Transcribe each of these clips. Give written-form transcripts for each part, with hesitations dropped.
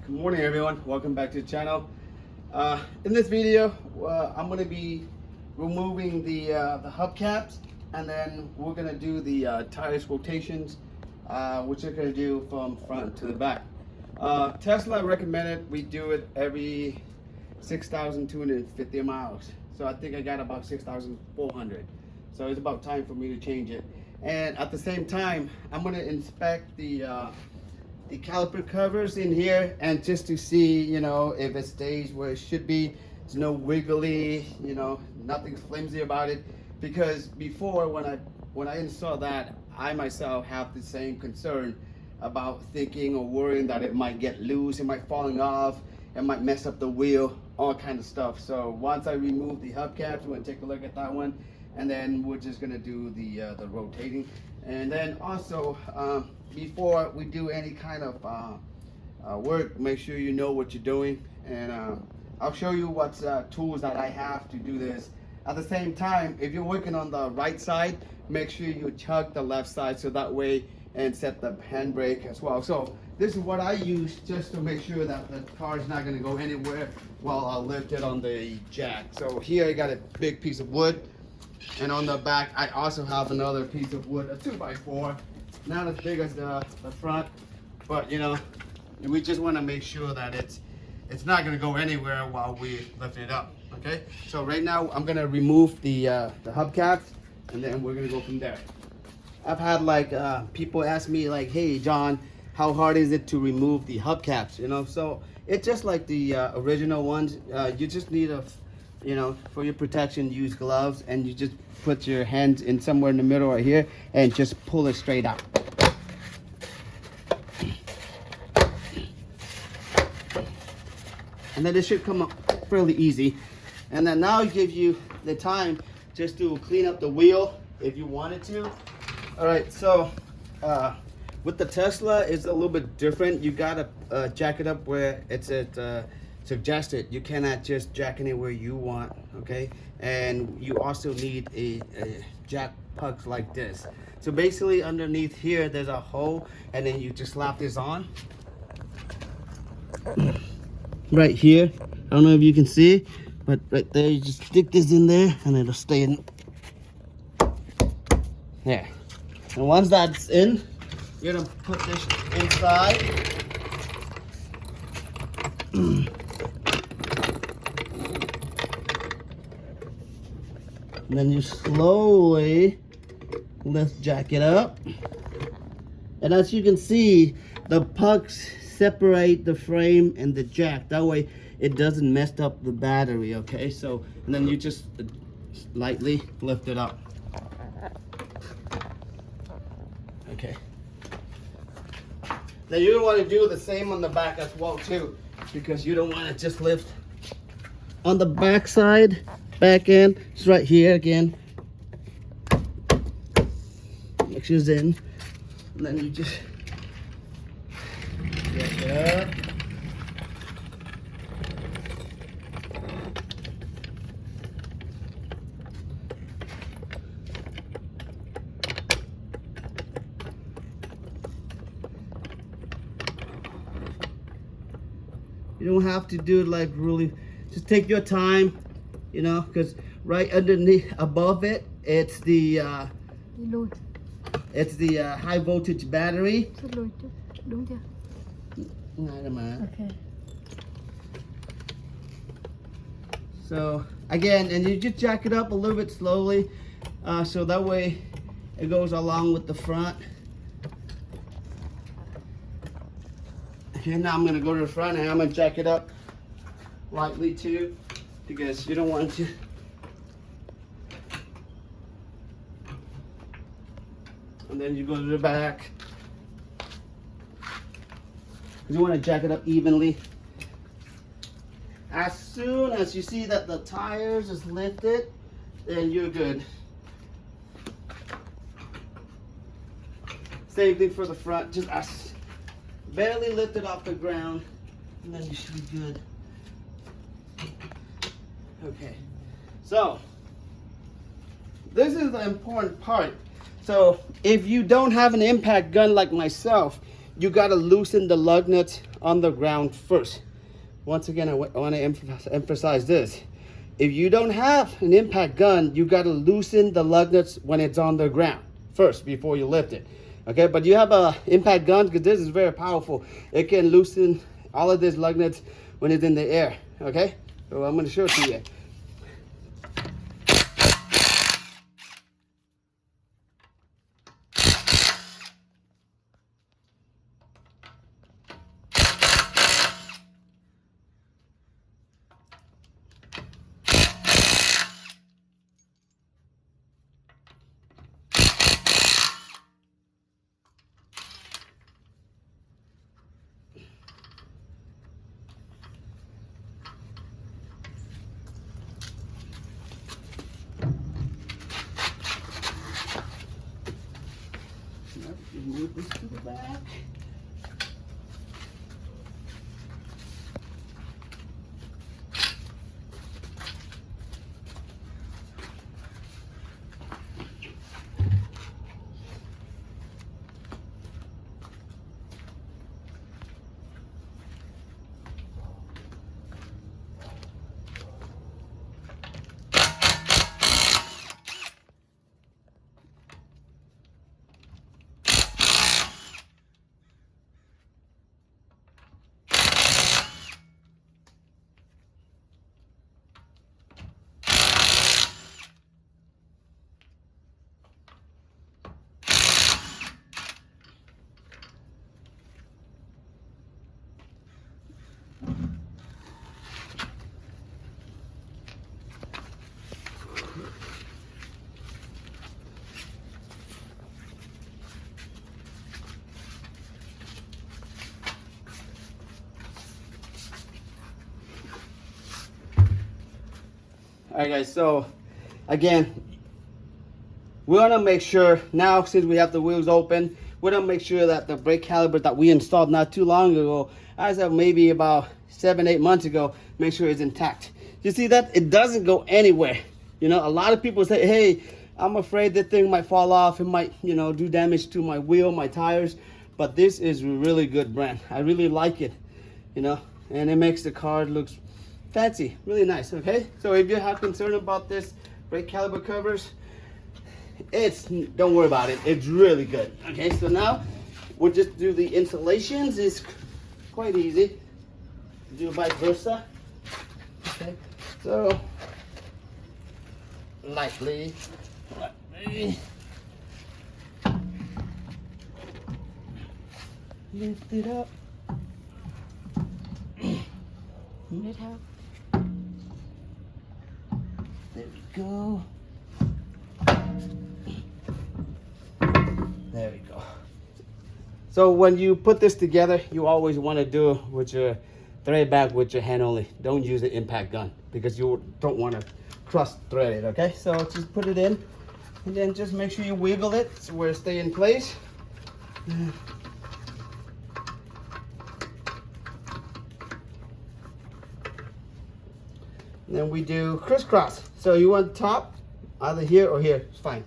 Good morning, everyone. Welcome back to the channel. In this video, I'm going to be removing the hubcaps, and then we're going to do the tires rotations, which we're going to do from front to the back. Tesla recommended we do it every 6,250 miles. So I think I got about 6,400. So it's about time for me to change it. And at the same time, I'm going to inspect the caliper covers in here, and just to see, you know, if it stays where it should be. There's no wiggly, you know, nothing flimsy about it. Because before, when I installed that, I myself have the same concern about thinking or worrying that it might get loose, it might falling off, it might mess up the wheel, all kind of stuff. So once I remove the hubcaps, we're gonna take a look at that one, and then we're just gonna do the rotating. And then also, before we do any kind of work, make sure you know what you're doing, and I'll show you what tools that I have to do this. At the same time, if you're working on the right side, make sure you chuck the left side, so that way, and set the handbrake as well. So this is what I use just to make sure that the car is not going to go anywhere while I lift it on the jack. So here I got a big piece of wood, and on the back I also have another piece of wood, a 2x4, not as big as the front, but you know, we just want to make sure that it's not going to go anywhere while we lift it up. Okay, so right now I'm going to remove the hubcaps, and then we're going to go from there. I've had like people ask me like, hey John, how hard is it to remove the hubcaps? You know, so it's just like the original ones. You just need you know, for your protection, use gloves, and you just put your hands in somewhere in the middle right here and just pull it straight out. And then it should come up fairly easy. And then now it gives you the time just to clean up the wheel if you wanted to. All right, so with the Tesla, it's a little bit different. You gotta jack it up where it's suggested. You cannot just jack anywhere you want, okay? And you also need a jack puck like this. So basically underneath here, there's a hole, and then you just slap this on. Right here, I don't know if you can see, but right there, you just stick this in there, and it'll stay in there. And once that's in, you're gonna put this inside. And then you slowly lift, jack it up. And as you can see, the pucks separate the frame and the jack. That way it doesn't mess up the battery, okay? So, and then you just lightly lift it up. Okay. Now you want to do the same on the back as well too, because you don't want to just lift on the back side, back end. It's right here again. Make sure it's in, and then you just get it up. You don't have to do it like really, just take your time, you know, because right underneath, above it, it's the high voltage battery. Okay. So again, and you just jack it up a little bit slowly, so that way it goes along with the front. Okay, now I'm going to go to the front, and I'm going to jack it up lightly too, because you don't want to. And then you go to the back. You want to jack it up evenly. As soon as you see that the tires is lifted, then you're good. Same thing for the front, just barely lift it off the ground, and then you should be good. Okay, so this is the important part. So if you don't have an impact gun like myself, you got to loosen the lug nuts on the ground first. Once again, I want to emphasize this. If you don't have an impact gun, you got to loosen the lug nuts when it's on the ground first before you lift it. Okay, but you have a impact gun, because this is very powerful. It can loosen all of these lug nuts when it's in the air. Okay, so I'm going to show it to you. Move this to the back. All right, guys, so again, we're gonna make sure now, since we have the wheels open, we're gonna make sure that the brake caliper that we installed not too long ago, as of maybe about 7-8 months ago, make sure it's intact. You see that? It doesn't go anywhere. You know, a lot of people say, hey, I'm afraid that thing might fall off. It might, you know, do damage to my wheel, my tires. But this is a really good brand. I really like it, you know, and it makes the car look fancy, really nice. Okay, so if you have concern about this brake caliper covers, don't worry about it. It's really good. Okay, so now we'll just do the installations. It's quite easy. Do vice versa. Okay, so lightly. Lift it up. Lift it up. There we go. There we go. So when you put this together, you always want to do it with your thread back with your hand only. Don't use the impact gun because you don't want to cross thread it. Okay, so just put it in and then just make sure you wiggle it so where it stay in place. And then we do crisscross. So you want top, either here or here, it's fine.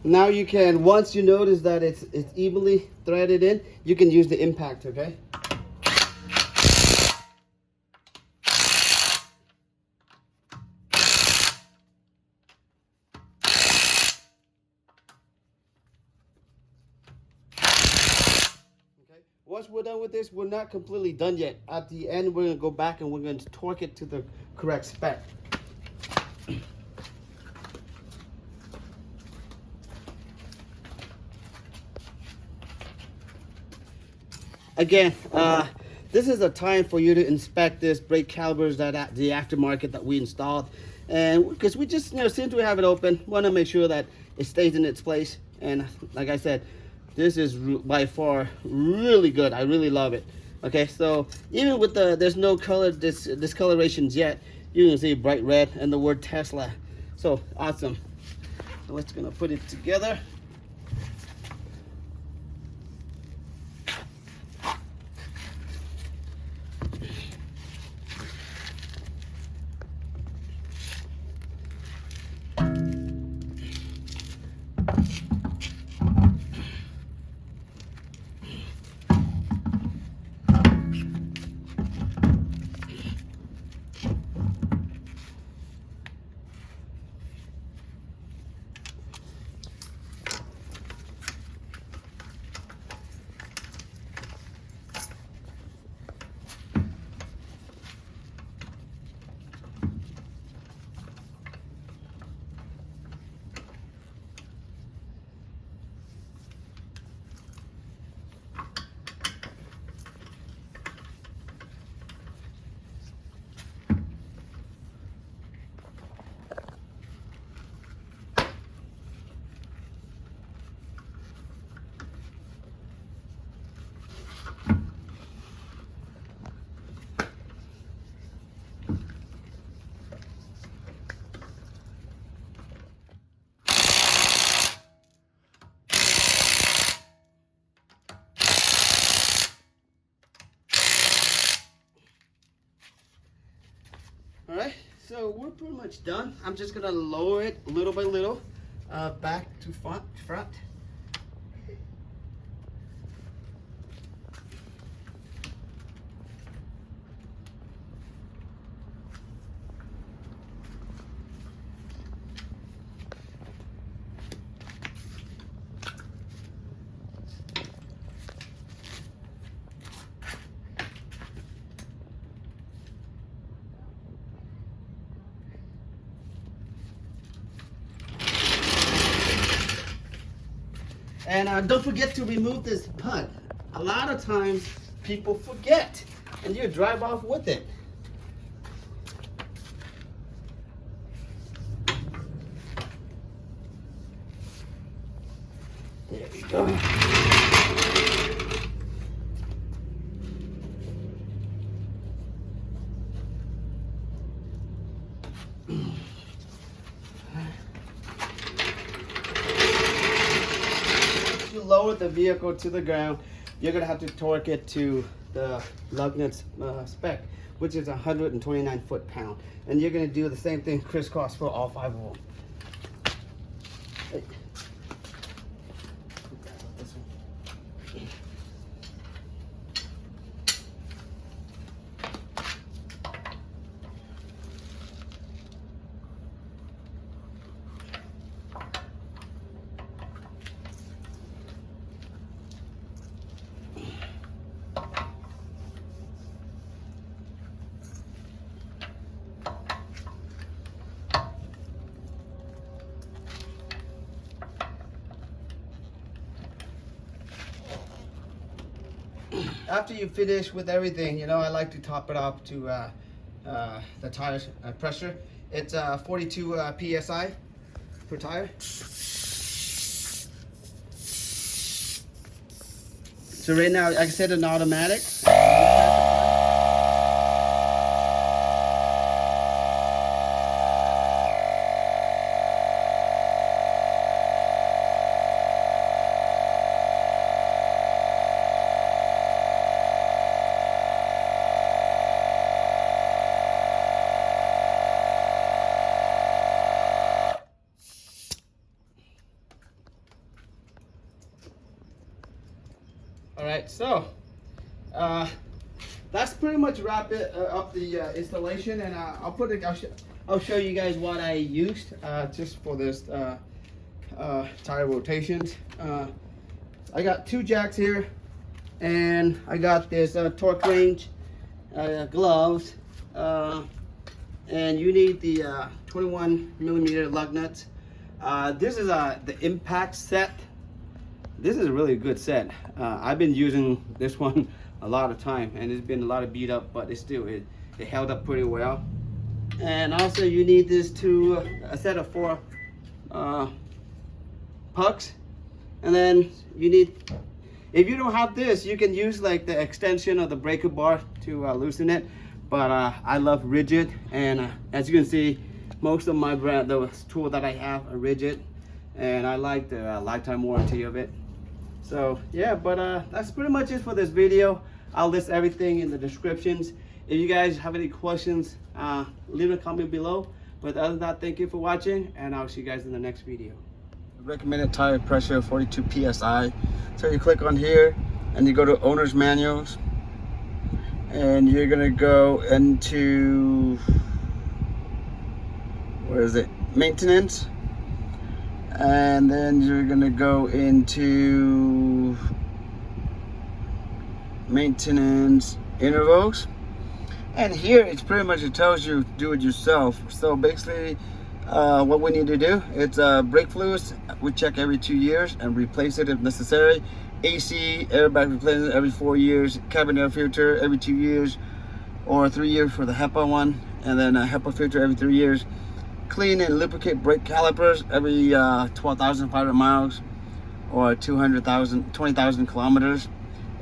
Now you can, once you notice that it's evenly threaded in, you can use the impact, okay? Okay. Once we're done with this, we're not completely done yet. At the end, we're gonna go back and we're going to torque it to the correct spec. Again, this is a time for you to inspect this brake calipers that the aftermarket that we installed, and because we just, as soon as we have it open, want to make sure that it stays in its place. And like I said, this is by far really good. I really love it. Okay, so even with there's no color discolorations yet, you can see bright red and the word Tesla. So awesome. So let's gonna put it together. Alright, so we're pretty much done. I'm just gonna lower it little by little, back to front. And don't forget to remove this pud. A lot of times people forget and you drive off with it. There we go. Lower the vehicle to the ground, you're gonna have to torque it to the lug nuts spec, which is 129 foot-pound, and you're gonna do the same thing crisscross for all 5 of them. Hey. After you finish with everything, I like to top it off to the tire pressure. It's 42 PSI per tire. So right now, like I said, an automatic. Alright, so that's pretty much wrap it up the installation, and I'll show you guys what I used just for this tire rotations. I got 2 jacks here, And I got this torque range gloves, and you need the 21mm lug nuts. This is the impact set. This is a really good set. I've been using this one a lot of time, and it's been a lot of beat up, but it held up pretty well. And also you need this a set of 4 pucks. And then you need, if you don't have this, you can use like the extension of the breaker bar to loosen it. But I love rigid, and as you can see, most of my the tool that I have are rigid, and I like the lifetime warranty of it. So yeah, but that's pretty much it for this video. I'll list everything in the descriptions. If you guys have any questions, leave a comment below. But other than that, thank you for watching, and I'll see you guys in the next video. Recommended tire pressure 42 psi. So you click on here and you go to owner's manuals, and you're gonna go into, where is it, maintenance, and then you're gonna go into maintenance intervals, and here it's pretty much, it tells you do it yourself. So basically what we need to do, it's brake fluids we check every 2 years and replace it if necessary. AC airbag replacement every 4 years. Cabin air filter every 2 years or 3 years for the HEPA one, and then a HEPA filter every 3 years. Clean and lubricate brake calipers every 12,500 miles or 20,000 kilometers.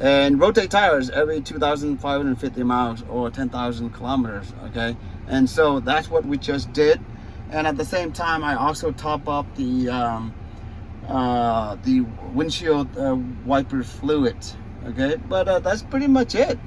And rotate tires every 2,550 miles or 10,000 kilometers. Okay, and so that's what we just did. And at the same time, I also top up the windshield wiper fluid. Okay, but that's pretty much it.